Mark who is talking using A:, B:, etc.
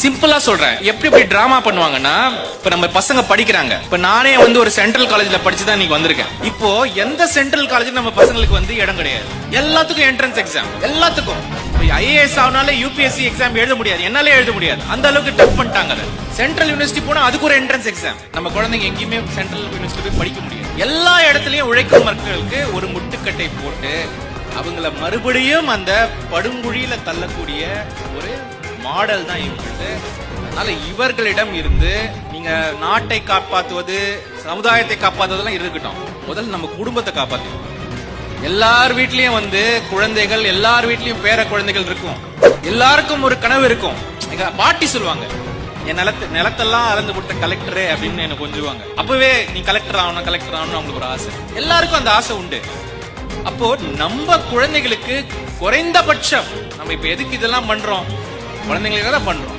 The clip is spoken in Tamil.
A: சிம்பிளா சொல்றேன். எப்படி டிராமா பண்ணுவாங்கன்னா, இப்ப நம்ம பசங்க படிக்கிறாங்க. இப்ப நானே ஒரு சென்ட்ரல் காலேஜ்ல படிச்சுதான் இன்னைக்கு வந்திருக்கேன். இப்போ எந்த சென்ட்ரல் காலேஜ் நம்ம பசங்களுக்கு இடம் கிடையாது. எல்லாத்துக்கும் என்ட்ரன்ஸ் எக்ஸாம், எல்லாத்துக்கும். ஐஏஎஸ் ஆனாலே யூபிஎஸ்சி எக்ஸாம் எழுத முடியாது, என்னாலே எழுத முடியாது. அந்த அளவுக்கு டஃப் பண்ணிட்டாங்க. சென்ட்ரல் யூனிவர்சிட்டி போனா அதுக்கு ஒரு என்ட்ரன்ஸ் எக்ஸாம். நம்ம குழந்தைங்க எங்கேயுமே சென்ட்ரல் யூனிவர்சிட்டி போய் படிக்க முடியாது. எல்லா இடத்துலயும் உழைக்கும் மக்களுக்கு ஒரு முட்டுக்கட்டை போட்டு அவங்கள மறுபடியும் அந்த படுங்குழியில தள்ளக்கூடிய ஒரு மாடல் தான் இவங்களுக்கு. அதனால இவர்களிடம் இருந்து நீங்க நாட்டை காப்பாற்றுவது, சமுதாயத்தை காப்பாற்றுவதெல்லாம் இருக்கட்டும், முதல்ல நம்ம குடும்பத்தை காப்பாற்றுவோம். எல்லார் வீட்லயும் குழந்தைகள், எல்லார் வீட்லயும் பேர குழந்தைகள் இருக்கும். எல்லாருக்கும் ஒரு கனவு இருக்கும். எங்க பாட்டி சொல்லுவாங்க, என் நிலத்தெல்லாம் அளந்து கொடுத்த கலெக்டரு அப்படின்னு என்ன கொஞ்சுவாங்க. அப்பவே நீ கலெக்டர் ஆகணும் அவங்களுக்கு ஒரு ஆசை. எல்லாருக்கும் அந்த ஆசை உண்டு. அப்போ நம்ம குழந்தைகளுக்கு குறைந்தபட்சம் நம்ம இப்ப எதுக்கு இதெல்லாம் பண்றோம்? குழந்தைங்களுக்கு தான் பண்றோம்.